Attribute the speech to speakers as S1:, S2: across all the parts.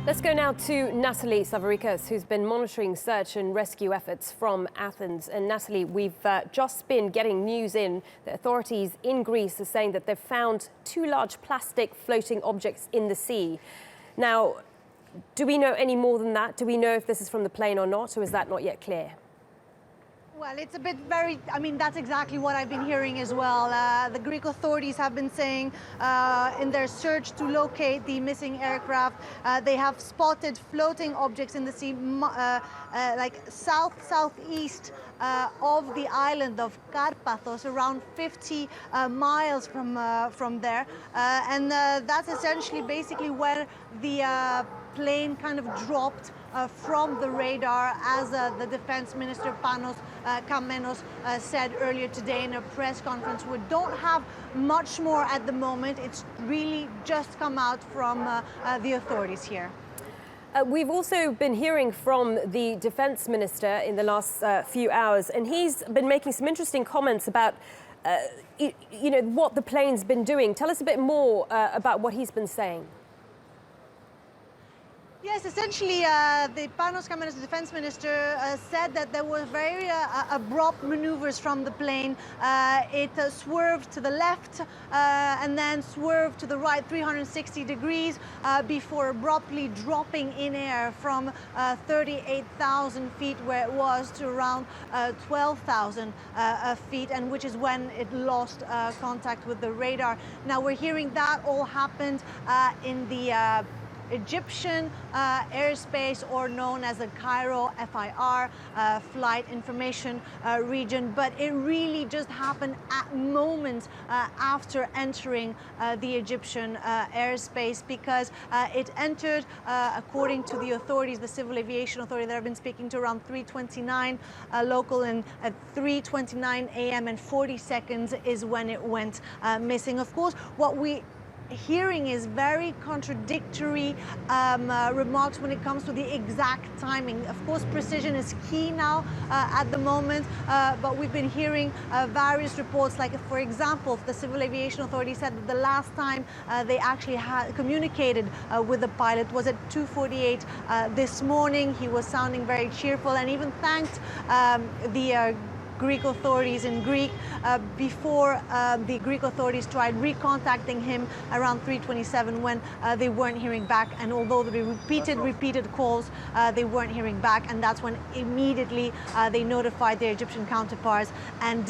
S1: Let's go now to Natalie Savaricas, who's been monitoring search and rescue efforts from Athens. And Natalie, we've just been getting news in. The authorities in Greece are saying that they've found two large plastic floating objects in the sea. Now, do we know any more than that? Do we know if this is from the plane or not, or is that not yet clear?
S2: Well, it's a bit that's exactly what I've been hearing as well. The Greek authorities have been saying in their search to locate the missing aircraft, they have spotted floating objects in the sea, like southeast of the island of Karpathos, around 50 miles from there. And that's essentially basically where the plane kind of dropped from the radar, as the Defense Minister Panos Kamenos said earlier today in a press conference. We don't have much more at the moment. It's really just come out from the authorities here.
S1: We've also been hearing from the Defense Minister in the last few hours, and he's been making some interesting comments about what the plane's been doing. Tell us a bit more about what he's been saying.
S2: Yes, essentially, the Panos Kamenos, the defense minister, said that there were very abrupt maneuvers from the plane. It swerved to the left and then swerved to the right 360 degrees before abruptly dropping in air from 38,000 feet where it was to around 12,000 feet, and which is when it lost contact with the radar. Now, we're hearing that all happened in the Egyptian airspace, or known as the Cairo FIR, Flight Information Region, but it really just happened at moments after entering the Egyptian airspace, because it entered, according to the authorities, the Civil Aviation Authority that I've been speaking to, around 3:29 local, and at 3:29 a.m. and 40 seconds is when it went missing. Of course, what we hearing is very contradictory remarks when it comes to the exact timing. Of course, precision is key now at the moment, but we've been hearing various reports, like, for example, the Civil Aviation Authority said that the last time they actually had communicated with the pilot was at 2:48 this morning. He was sounding very cheerful and even thanked the Greek authorities in Greek before the Greek authorities tried recontacting him around 3:27 when they weren't hearing back. And although they repeated calls, they weren't hearing back. And that's when immediately they notified their Egyptian counterparts and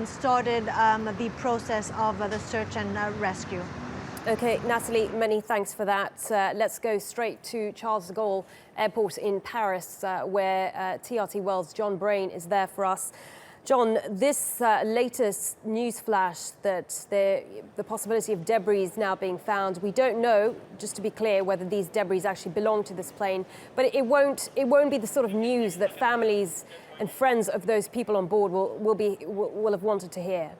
S2: started the process of the search and rescue.
S1: Okay, Natalie, many thanks for that. Let's go straight to Charles de Gaulle Airport in Paris, where TRT World's John Brain is there for us. John, this latest news flash that the possibility of debris now being found, we don't know, just to be clear, whether these debris actually belong to this plane, but it won't be the sort of news that families and friends of those people on board will have wanted to hear.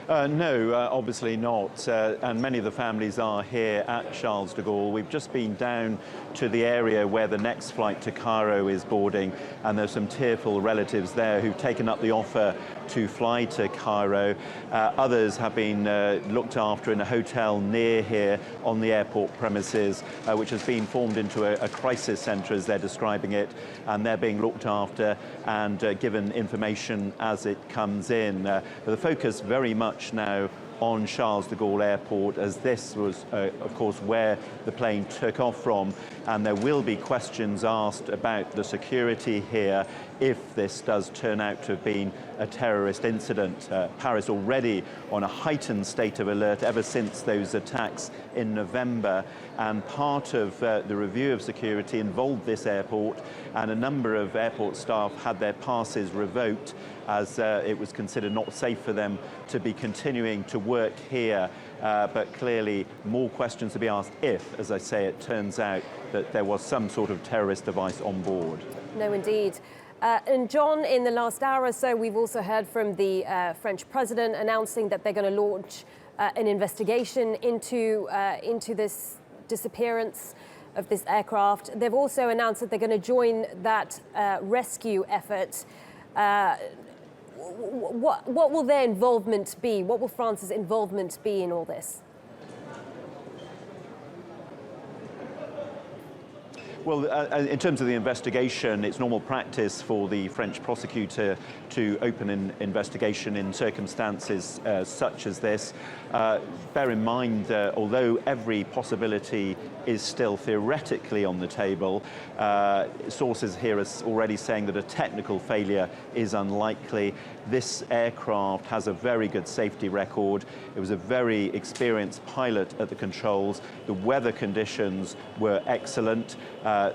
S3: No, obviously not, and many of the families are here at Charles de Gaulle. We've just been down to the area where the next flight to Cairo is boarding, and there's some tearful relatives there who've taken up the offer to fly to Cairo. Others have been looked after in a hotel near here on the airport premises, which has been formed into a crisis centre, as they're describing it, and they're being looked after and given information as it comes in. The focus very much now on Charles de Gaulle Airport, as this was, of course, where the plane took off from, and there will be questions asked about the security here if this does turn out to have been a terrorist incident. Paris already on a heightened state of alert ever since those attacks in November, and part of the review of security involved this airport, and a number of airport staff had their passes revoked as it was considered not safe for them to be continuing to work here. But clearly more questions to be asked if, as I say, it turns out that there was some sort of terrorist device on board.
S1: No, indeed. And John, in the last hour or so, we've also heard from the French president announcing that they're going to launch an investigation into this disappearance of this aircraft. They've also announced that they're going to join that rescue effort. What will their involvement be? What will France's involvement be in all this?
S3: Well, in terms of the investigation, it's normal practice for the French prosecutor to open an investigation in circumstances such as this. Bear in mind, although every possibility is still theoretically on the table, sources here are already saying that a technical failure is unlikely. This aircraft has a very good safety record. It was a very experienced pilot at the controls. The weather conditions were excellent.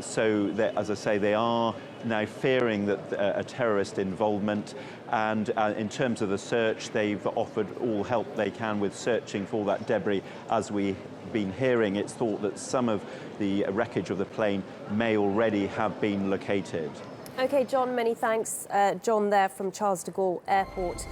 S3: So that, as I say, they are now fearing that a terrorist involvement, and in terms of the search, they've offered all help they can with searching for that debris. As we've been hearing, it's thought that some of the wreckage of the plane may already have been located.
S1: OK, John, many thanks. John there from Charles de Gaulle Airport.